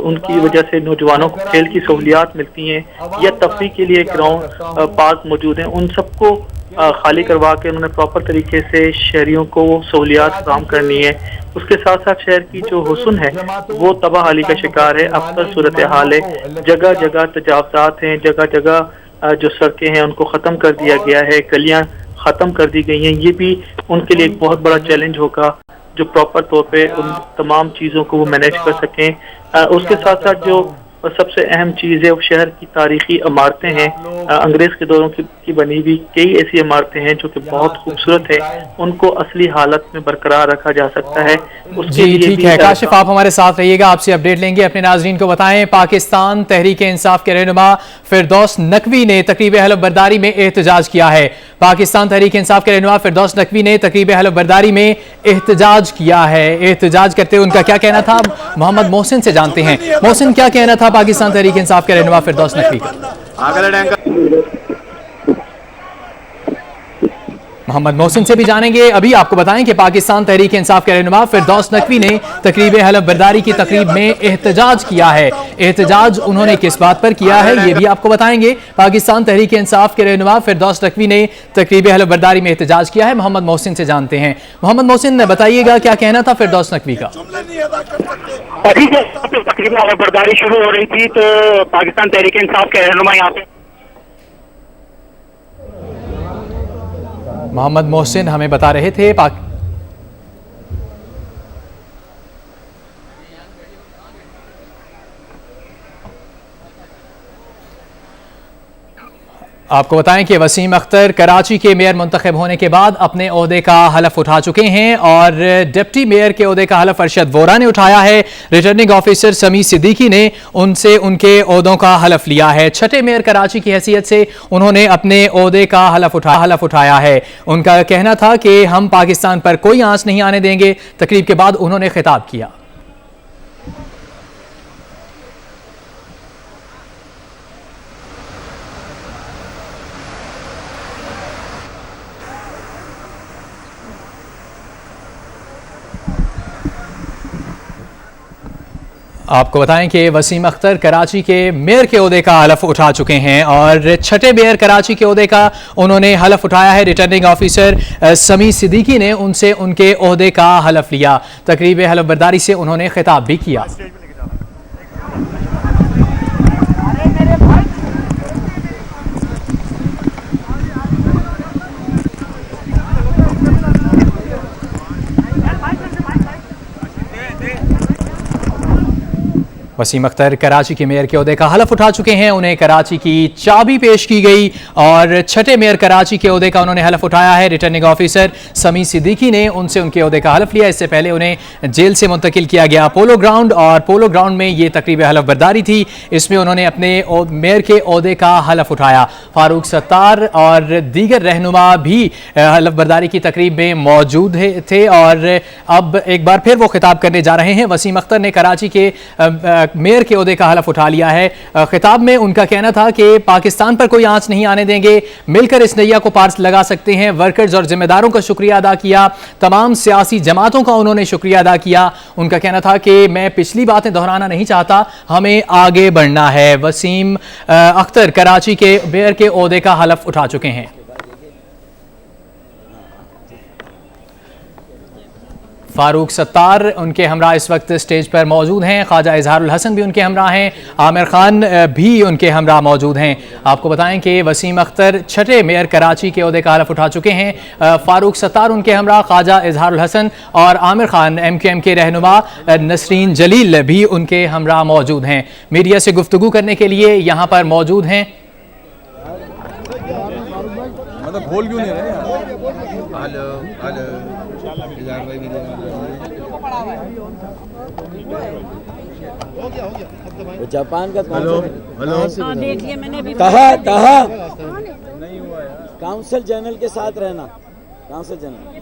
उनकी वजह से नौजवानों को खेल की सहूलियात मिलती हैं या तफरीह के लिए ग्राउंड पार्क मौजूद हैं, उन सबको खाली करवा के उन्होंने प्रॉपर तरीके से शहरियों को सहूलियात फराहम करनी है। उसके साथ साथ शहर की जो हुस्न है वो तबाहाली का शिकार है। अक्सर सूरत हाल है, जगह जगह तजावजात हैं, जगह जगह जो सड़कें हैं उनको ख़त्म कर दिया गया है, गलियां ख़त्म कर दी गई हैं। ये भी उनके लिए एक बहुत बड़ा चैलेंज होगा जो प्रॉपर तौर पे उन तमाम चीज़ों को वो मैनेज कर सकें। उसके साथ साथ जो सबसे अहम चीज़ है वो शहर की तारीखी इमारतें हैं। अंग्रेज के दौरों की बनी हुई कई ऐसी इमारतें हैं जो कि बहुत खूबसूरत है, उनको असली हालत में बरकरार रखा जा सकता है। जी ठीक है काशिफ, आप हमारे साथ रहिएगा, आपसे अपडेट लेंगे। अपने नाजरीन को बताएं, पाकिस्तान तहरीक इंसाफ के रहनुमा फिरदौस नकवी ने तकरीब हलफ बरदारी में एहतजाज किया है। पाकिस्तान तहरीक इंसाफ के रहनुमा फिरदौस नकवी ने तकरीब हलफ बरदारी में एहतजाज किया है। एहतजाज करते हुए उनका क्या कहना था, मोहम्मद मोहसिन से जानते हैं। मोहसिन, क्या कहना था पाकिस्तान तहरीक इंसाफ के रहनुमा फिरदौस नकवी का? मोहम्मद मोहसिन से भी जानेंगे। अभी आपको बताएं कि पाकिस्तान तहरीक इंसाफ के रहनुमा फिरदौस नकवी ने तकरीब हलफ बरदारी की तकरीब में एहतजाज किया है। एहतजाज उन्होंने किस बात पर किया है ये भी आपको बताएंगे। पाकिस्तान तहरीक इंसाफ के रहनुमा फिरदौस नकवी ने तकरीब हलफ बरदारी में एहतजाज किया है। मोहम्मद मोहसिन से जानते हैं। मोहम्मद मोहसिन, बताइएगा क्या कहना था फिरदौस नकवी का? अभी जब तकरीब हलफ बरदारी शुरू हो रही थी तो पाकिस्तान तहरीक इंसाफ के रहनुमा यहाँ पे मोहम्मद मोहसिन हमें बता रहे थे आपको बताएं कि वसीम अख्तर कराची के मेयर मुंतखब होने के बाद अपने ओहदे का हलफ उठा चुके हैं और डिप्टी मेयर के ओहदे का हलफ अरशद वोरा ने उठाया है। रिटर्निंग ऑफिसर समी सिद्दीकी ने उनसे उनके ओहदों का हलफ लिया है। छठे मेयर कराची की हैसियत से उन्होंने अपने ओहदे का हलफ उठाया है। उनका कहना था कि हम पाकिस्तान पर कोई आंच नहीं आने देंगे। तकरीब के बाद उन्होंने खिताब किया। आपको बताएं कि वसीम अख्तर कराची के मेयर के ओहदे का हलफ उठा चुके हैं और छठे मेयर कराची के ओहदे का उन्होंने हलफ उठाया है। रिटर्निंग ऑफिसर समी सिद्दीकी ने उनसे उनके ओहदे का हलफ लिया। तकरीब हलफ बरदारी से उन्होंने खिताब भी किया। वसीम अख्तर कराची के मेयर के ओहदे का हलफ उठा चुके हैं। उन्हें कराची की चाबी पेश की गई और छठे मेयर कराची के ओहदे का उन्होंने हलफ उठाया है। रिटर्निंग ऑफिसर समी सिद्दीकी ने उनसे उनके ओहदे का हलफ लिया। इससे पहले उन्हें जेल से मुंतकिल किया गया पोलो ग्राउंड, और पोलो ग्राउंड में ये तकरीब हलफ बर्दारी थी। इसमें उन्होंने अपने मेयर के ओहदे का हलफ उठाया। फारूक सत्तार और दीगर रहनुमा भी हलफ बर्दारी की तकरीब में मौजूद थे और अब एक बार फिर वो खिताब करने जा रहे हैं। वसीम अख्तर ने कराची के मेयर के ओहदे का हलफ उठा लिया है। खिताब में उनका कहना था कि पाकिस्तान पर कोई आंच नहीं आने देंगे, मिलकर इस नैया को पार लगा सकते हैं। वर्कर्स और जिम्मेदारों का शुक्रिया अदा किया, तमाम सियासी जमातों का उन्होंने शुक्रिया अदा किया। उनका कहना था कि मैं पिछली बातें दोहराना नहीं चाहता, हमें आगे बढ़ना है। वसीम अख्तर कराची के मेयर के ओहदे का हलफ उठा चुके हैं। फारूक सत्तार उनके हमरा इस वक्त स्टेज पर मौजूद हैं। ख्वाजा इजहारुल हसन भी उनके हमरा हैं। आमिर खान भी उनके हमरा मौजूद हैं। आपको बताएं कि वसीम अख्तर छठे मेयर कराची के ओहदे का हलफ उठा चुके हैं। फारूक सत्तार उनके हमरा, ख्वाजा इजहारुल हसन और आमिर खान MQM के रहनुमा नसरीन जलील भी उनके हमरा मौजूद हैं। मीडिया से गुफ्तगू करने के लिए यहाँ पर मौजूद हैं। मतलब बोल क्यों नहीं रहे? वो जापान का देखिए मैंने भी कहा काउंसिल जनरल के साथ रहना, काउंसिल जनरल।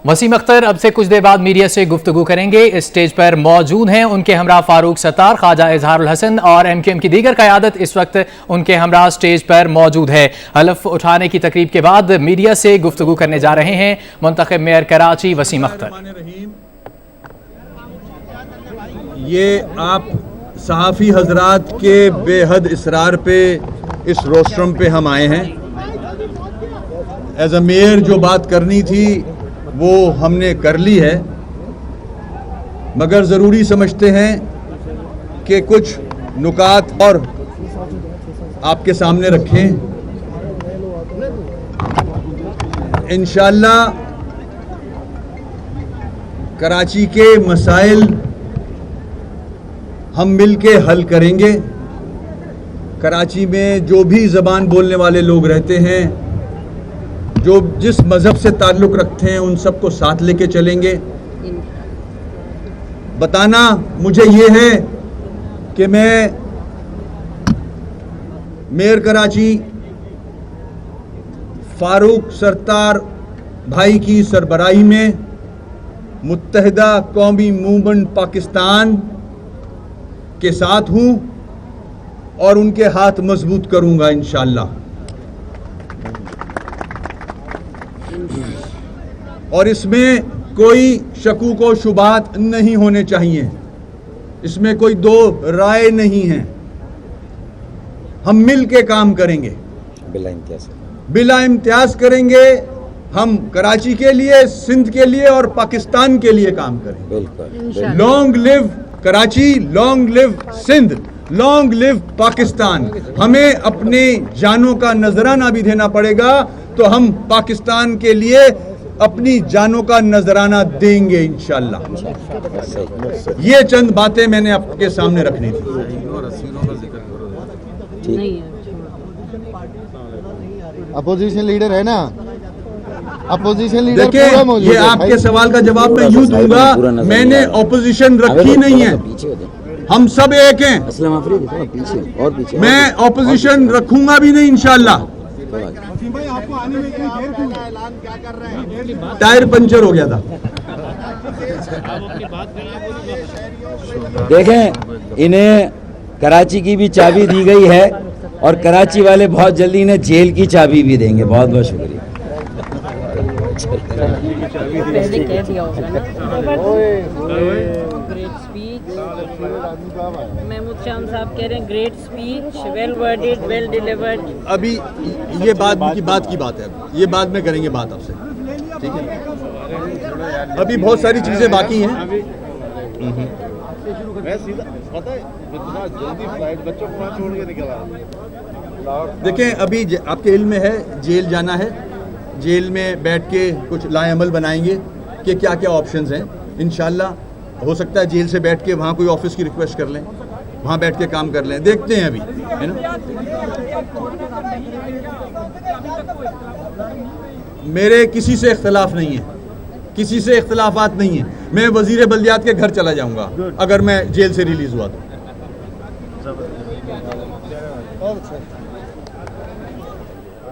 वसीम अख्तर अब से कुछ देर बाद मीडिया से गुफ्तगू करेंगे। इस स्टेज पर मौजूद हैं उनके हमरा फारूक सत्तार, ख्वाजा इजहारुल हसन और MQM की दीगर क़यादत इस वक्त उनके हमरा स्टेज पर मौजूद है। हलफ उठाने की तकरीब के बाद मीडिया से गुफ्तगू करने जा रहे हैं मुंतखब मेयर कराची वसीम अख्तर। ये आप सहाफ़ी हजरात के बेहद इसरार पे इस रोस्ट्रम पे हम आए हैं। एज अ मेयर जो बात करनी थी वो हमने कर ली है, मगर ज़रूरी समझते हैं कि कुछ नुकात और आपके सामने रखें। इंशाअल्लाह कराची के मसाइल हम मिल के हल करेंगे। कराची में जो भी ज़बान बोलने वाले लोग रहते हैं, जो जिस मज़हब से ताल्लुक़ रखते हैं, उन सबको साथ लेके चलेंगे। बताना मुझे ये है कि मैं मेयर कराची फारूक सत्तार भाई की सरबराही में मुत्तहिदा कौमी मूवमेंट पाकिस्तान के साथ हूँ और उनके हाथ मजबूत करूँगा इंशाअल्लाह। और इसमें कोई शकूक व शुबात नहीं होने चाहिए, इसमें कोई दो राय नहीं है। हम मिल के काम करेंगे, बिला इम्तियाज करेंगे। हम कराची के लिए, सिंध के लिए और पाकिस्तान के लिए काम करेंगे। Long live Karachi, long live Sindh, long live Pakistan. हमें अपने जानों का नजराना भी देना पड़ेगा, तो हम पाकिस्तान के लिए अपनी जानों का नजराना देंगे इंशाअल्लाह। ये चंद बातें मैंने आपके सामने रखनी थी। अपोजिशन लीडर है ना, अपोजिशन लीडर देखिए, ये आपके सवाल का जवाब मैं यूं दूंगा, मैंने ऑपोजिशन रखी नहीं है, हम सब एक हैं। मैं ऑपोजिशन रखूंगा भी नहीं इंशाअल्लाह। टायर पंचर हो गया था। देखें, इन्हें कराची की भी चाबी दी गई है और कराची वाले बहुत जल्दी इन्हें जेल की चाबी भी देंगे। बहुत बहुत शुक्रिया। पहले कह दिया होगा ना। ग्रेट स्पीच, महमूद शाम साहब कह रहे हैं great speech, well worded, well delivered. अभी ये बात की बात है, ये बाद में करेंगे बात आपसे, ठीक है? अभी बहुत सारी चीजें बाकी हैं। देखें, अभी आपके इल्म में है जेल जाना है, जेल में बैठ के कुछ लाएअमल बनाएंगे कि क्या क्या ऑप्शंस हैं। इंशाल्लाह हो सकता है जेल से बैठ के वहाँ कोई ऑफिस की रिक्वेस्ट कर लें। वहाँ बैठ के काम कर लें, देखते हैं अभी, है ना। मेरे किसी से इख्तलाफ नहीं है, किसी से इख्तलाफात नहीं है। मैं वजीर बल्दियात के घर चला जाऊंगा अगर मैं जेल से रिलीज हुआ तो।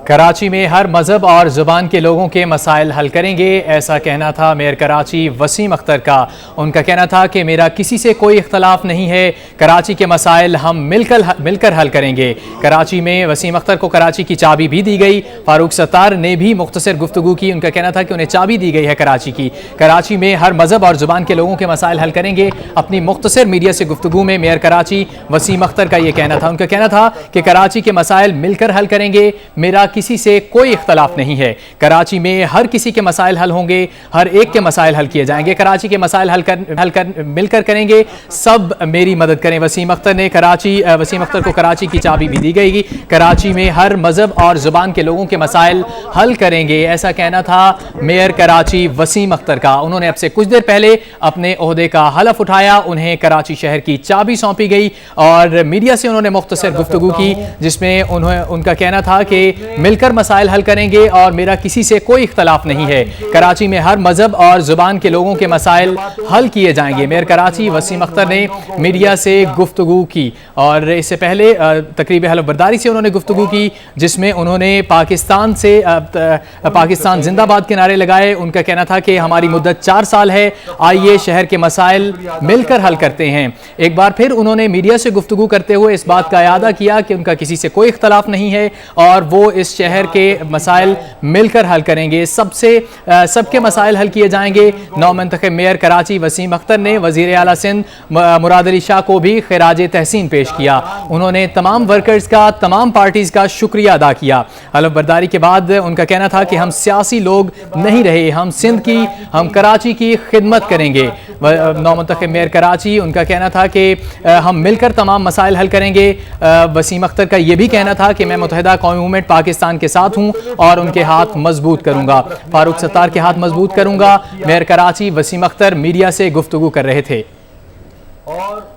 कराची में हर मजहब और ज़ुबान के लोगों के मसाइल हल करेंगे, ऐसा कहना था मेयर कराची वसीम अख्तर का। उनका कहना था कि मेरा किसी से कोई इख्तलाफ नहीं है, कराची के मसाइल हम मिलकर हल करेंगे। कराची में वसीम अख्तर को कराची की चाबी भी दी गई। फारूक सत्तार ने भी मुख्तसर गुफ्तगू की। उनका कहना था कि उन्हें चाबी दी गई है कराची की। कराची में हर मजहब और ज़ुबान के लोगों के मसाइल हल करेंगे। अपनी मुख्तसर मीडिया से गुफ्तगू में मेयर कराची वसीम अख्तर का ये कहना था। उनका कहना था कि कराची के मसाइल मिलकर हल करेंगे, मेरा किसी से कोई इख्तलाफ नहीं है। कराची में हर किसी के मसाइल हल होंगे, हर एक के मसाइल हल किए जाएंगे। कराची के मसाइल मिलकर करेंगे, सब मेरी मदद करें। वसीम अख्तर को कराची की चाबी भी दी गई। कराची में हर मजहब और जुबान के लोगों के मसाइल हल करेंगे, ऐसा कहना था मेयर कराची वसीम अख्तर का। उन्होंने अब से कुछ देर पहले अपने ओहदे का हलफ उठाया। उन्हें कराची शहर की चाबी सौंपी गई और मीडिया से उन्होंने मुख्तसर गुफ्तगू की, जिसमें उनका कहना था कि मिलकर मसाइल हल करेंगे और मेरा किसी से कोई इख्तलाफ नहीं है। कराची में हर मजहब और जुबान के लोगों के मसाइल हल किए जाएंगे। मेयर कराची वसीम अख्तर ने मीडिया से गुफ्तगू की और इससे पहले तकरीब हलफ बर्दारी से उन्होंने गुफ्तगू की, जिसमें उन्होंने पाकिस्तान जिंदाबाद के नारे लगाए। उनका कहना था कि हमारी मुद्दत 4 साल है, आइए शहर के मसाइल मिलकर हल करते हैं। एक बार फिर उन्होंने मीडिया से गुफ्तगू करते हुए इस बात का इयादा किया कि उनका किसी से कोई इख्तलाफ नहीं है और वो इस शहर के मसाइल मिलकर हल करेंगे, सबके मसाइल हल किए जाएंगे। नौ मुंतखब मेयर कराची वसीम अख्तर ने वजीर आला सिंध मुराद अली शाह को भी खिराज तहसीन पेश किया। उन्होंने तमाम वर्कर्स का, तमाम पार्टीज का शुक्रिया अदा किया। हलफ बर्दारी के बाद उनका कहना था कि हम सियासी लोग नहीं रहे, हम सिंध की, हम कराची की खिदमत करेंगे। नौ मुंतखब मेयर कराची, उनका कहना था कि हम मिलकर तमाम मसाइल हल करेंगे। वसीम अख्तर का यह भी कहना था कि मैं मुत्तहिदा कौमी मूवमेंट पाकिस्तान के साथ हूं और उनके हाथ मजबूत करूंगा, फारूक सत्तार के हाथ मजबूत करूंगा। मेयर कराची वसीम अख्तर मीडिया से गुफ्तगू कर रहे थे और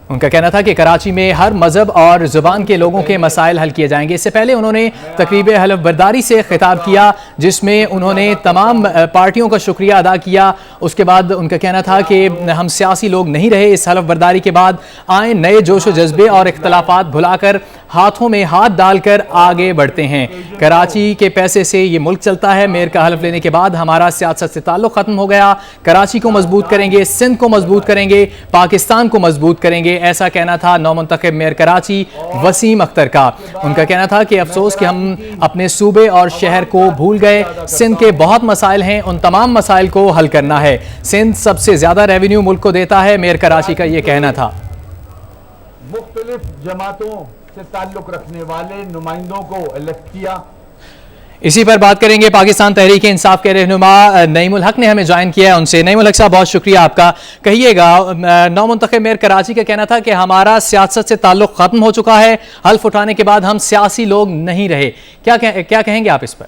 उनका कहना था कि कराची में हर मजहब और जुबान के लोगों के मसाइल हल किए जाएंगे। इससे पहले उन्होंने तकरीब हलफ बर्दारी से खिताब किया, जिसमें उन्होंने तमाम पार्टियों का शुक्रिया अदा किया। उसके बाद उनका कहना था कि हम सियासी लोग नहीं रहे। इस हलफ बर्दारी के बाद आए नए जोश व जज्बे और इख्तलाफात भुलाकर हाथों में हाथ डालकर आगे बढ़ते हैं। कराची के पैसे से ये मुल्क चलता है। मेयर का हलफ लेने के बाद हमारा सियासत से ताल्लुक खत्म हो गया। कराची को मजबूत करेंगे, सिंध को मजबूत करेंगे, पाकिस्तान को मजबूत करेंगे, ऐसा कहना था नौ मुंतखब मेयर कराची वसीम अख्तर का। उनका कहना था कि अफसोस कि हम अपने सूबे और शहर को भूल गए। सिंध के बहुत मसाइल हैं, उन तमाम मसाइल को हल करना है। सिंध सबसे ज्यादा रेवेन्यू मुल्क को देता है, मेयर कराची का यह कहना था। मुख्तलिफ जमातों से ताल्लुक रखने वाले नुमाइंदों को इलेक्ट किया। इसी पर बात करेंगे। पाकिस्तान तहरीक इंसाफ के रहनुमा नईमुल हक ने हमें ज्वाइन किया है। उनसे नईमुल हक साहब, बहुत शुक्रिया आपका। कहिएगा, नौ मुंतखब मेयर कराची का कहना था कि हमारा सियासत से ताल्लुक खत्म हो चुका है, हल्फ उठाने के बाद हम सियासी लोग नहीं रहे। क्या कहेंगे आप इस पर?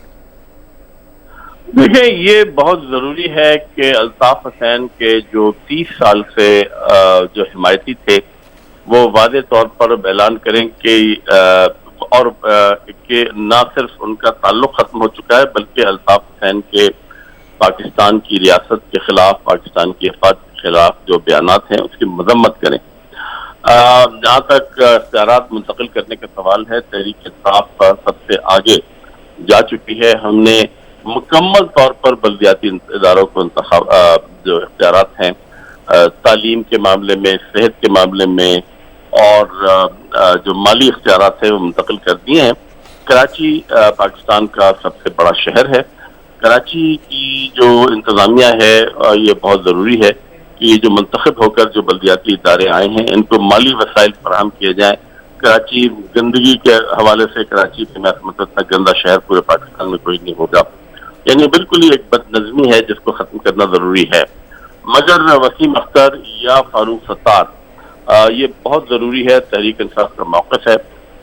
देखिए, ये बहुत जरूरी है कि अल्ताफ हुसैन के जो 30 साल से जो हिमायती थे वो वादे तौर पर ऐलान करें कि और कि ना सिर्फ उनका ताल्लुक खत्म हो चुका है, बल्कि अल्ताफ हुसैन के पाकिस्तान की रियासत के खिलाफ, पाकिस्तान की हिफाजत के खिलाफ जो बयानात हैं उसकी मजम्मत करें। जहाँ तक इख्तियारात मुंतकिल करने का सवाल है, तहरीक इंसाफ सबसे आगे जा चुकी है। हमने मुकम्मल तौर पर बल्दियाती इदारों को जो इख्तियारात हैं तालीम के मामले में, सेहत के मामले में और जो माली इख्तियारात है वो मुंतकिल कर दिए हैं। कराची पाकिस्तान का सबसे बड़ा शहर है। कराची की जो इंतजामिया है ये बहुत ज़रूरी है कि जो मुंतखब होकर जो बल्दियाती इदारे आए हैं इनको माली वसाइल फराहम किए जाएँ। कराची गंदगी के हवाले से कराची के मतलब इतना गंदा शहर पूरे पाकिस्तान में कोई नहीं होगा, यानी बिल्कुल ही एक बदनज़मी है जिसको ख़त्म करना ज़रूरी है। मगर वसीम अख्तर या फारूक सत्तार, ये बहुत ज़रूरी है, तहरीक इंसाफ का मौक़िफ़ है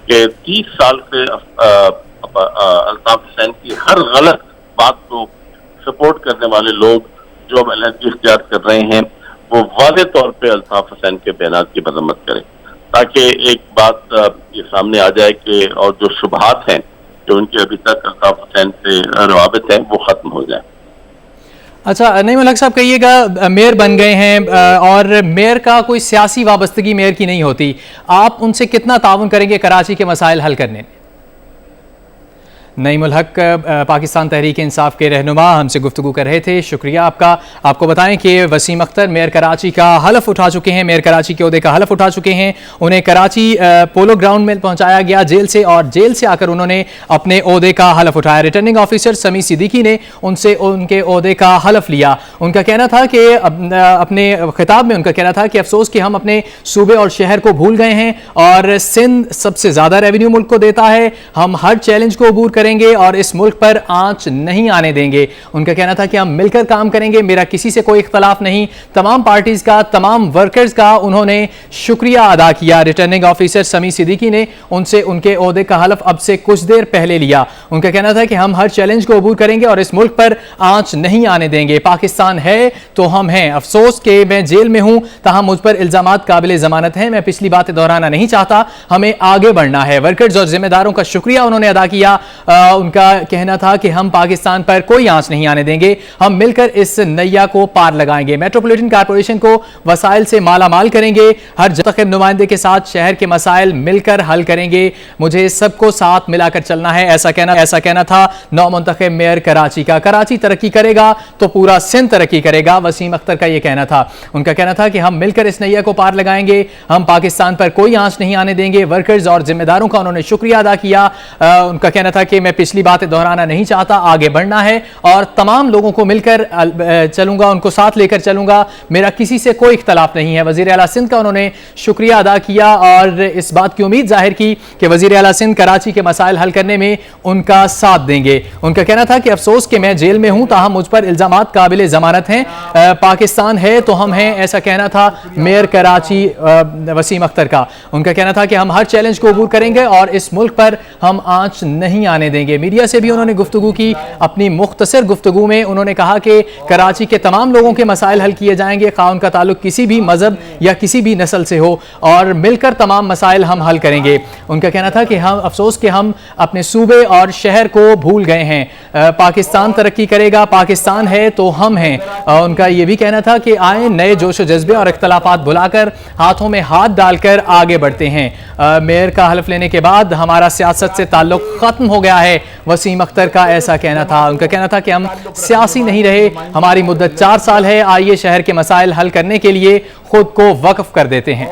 कि 30 साल से अल्ताफ हुसैन की हर गलत बात को सपोर्ट करने वाले लोग जो अब अलहदगी इख्तियार कर रहे हैं वो वाज़े तौर पे अल्ताफ हुसैन के बयानात की मज़म्मत करें। ताकि एक बात ये सामने आ जाए कि और जो शुबहात हैं जो उनके अभी तक अल्ताफ हुसैन से रवाबित हैं वो खत्म हो जाए। अच्छा नईम उल हक साहब, कहिएगा मेयर बन गए हैं और मेयर का कोई सियासी वाबस्तगी मेयर की नहीं होती, आप उनसे कितना ताउन करेंगे कराची के मसाइल हल करने में? नईम उल हक पाकिस्तान तहरीक इंसाफ के रहनुमा हमसे गुफ्तगू कर रहे थे, शुक्रिया आपका। आपको बताएं कि वसीम अख्तर मेयर कराची का हलफ उठा चुके हैं, मेयर कराची के ओहदे का हलफ उठा चुके हैं। उन्हें कराची पोलो ग्राउंड में पहुंचाया गया जेल से, और जेल से आकर उन्होंने अपने ओहदे का हलफ उठाया। रिटर्निंग ऑफिसर समी सिद्दीकी ने उनसे उनके ओहदे का हलफ लिया। उनका कहना था कि अपने खिताब में उनका कहना था कि अफसोस कि हम अपने सूबे और शहर को भूल गए हैं और सिंध सबसे ज़्यादा रेवेन्यू मुल्क को देता है। हम हर चैलेंज को अबूर करेंगे और इस मुल्क पर आंच नहीं आने देंगे। उनका कहना था कि हम मिलकर काम करेंगे, मेरा किसी से कोई इख्तलाफ नहीं। तमाम पार्टीज का, तमाम वर्कर्स का उन्होंने शुक्रिया अदा किया। रिटर्निंग ऑफिसर समी सिद्दीकी ने उनसे उनके ओहदे का हलफ अब से कुछ देर पहले लिया। उनका कहना था कि हम हर चैलेंज को अबूर करेंगे और इस मुल्क पर आंच नहीं आने देंगे। पाकिस्तान है तो हम हैं। अफसोस कि मैं जेल में हूं, तहां मुझ पर इल्जामात काबिल जमानत हैं। मैं पिछली बातें दोहराना नहीं चाहता, हमें आगे बढ़ना है। वर्कर्स और जिम्मेदारों का शुक्रिया उन्होंने अदा किया। उनका कहना था कि हम पाकिस्तान पर कोई आंच नहीं आने देंगे, हम मिलकर इस नैया को पार लगाएंगे। मेट्रोपॉलिटन कॉर्पोरेशन को वसाइल से माला माल करेंगे, हर मुंतखब नुमाइंदे के साथ शहर के मसाइल मिलकर हल करेंगे। मुझे सबको साथ मिलाकर चलना है, ऐसा कहना था नौ मुंतखब मेयर कराची का। कराची तरक्की करेगा तो पूरा सिंध तरक्की करेगा, वसीम अख्तर का यह कहना था। उनका कहना था कि हम मिलकर इस नैया को पार लगाएंगे, हम पाकिस्तान पर कोई आंच नहीं आने देंगे। वर्कर्स और जिम्मेदारों का उन्होंने शुक्रिया अदा किया। उनका कहना था कि मैं पिछली बातें दोहराना नहीं चाहता, आगे बढ़ना है और तमाम लोगों को मिलकर चलूंगा, उनको साथ लेकर चलूंगा, मेरा किसी से कोई इख्तलाफ नहीं है। वजीर आला सिंध का उन्होंने शुक्रिया अदा किया और इस बात की उम्मीद जाहिर की कि वजीर आला सिंध कराची के मसाइल हल करने में उनका साथ देंगे। उनका कहना था कि अफसोस कि मैं जेल में हूं, ताहम मुझ पर इल्जामात काबिल जमानत हैं। पाकिस्तान है तो हम हैं, ऐसा कहना था मेयर कराची वसीम अख्तर का। उनका कहना था कि हम हर चैलेंज को अबूर करेंगे और इस मुल्क पर हम आंच नहीं आने देंगे। मीडिया से भी उन्होंने गुफ्तगू की। अपनी मुख्तसर गुफ्तगू में उन्होंने कहा कि कराची के तमाम लोगों के मसाइल हल किए जाएंगे, खा उनका ताल्लुक किसी भी मजहब या किसी भी नस्ल से हो, और मिलकर तमाम मसाइल हम हल करेंगे। उनका कहना था कि हम अफसोस कि हम अपने सूबे और शहर को भूल गए हैं। पाकिस्तान तरक्की करेगा, पाकिस्तान है तो हम हैं। उनका यह भी कहना था कि आए नए जोश व जज्बे और इख्तलाफात भुलाकर हाथों में हाथ डालकर आगे बढ़ते हैं। मेयर का हलफ लेने के बाद हमारा सियासत से ताल्लुक खत्म हो गया है, वसीम अख्तर का ऐसा कहना था। उनका कहना था कि हम सियासी नहीं रहे, हमारी मुद्दत 4 साल है, आइए शहर के मसाइल हल करने के लिए खुद को वक्फ कर देते हैं।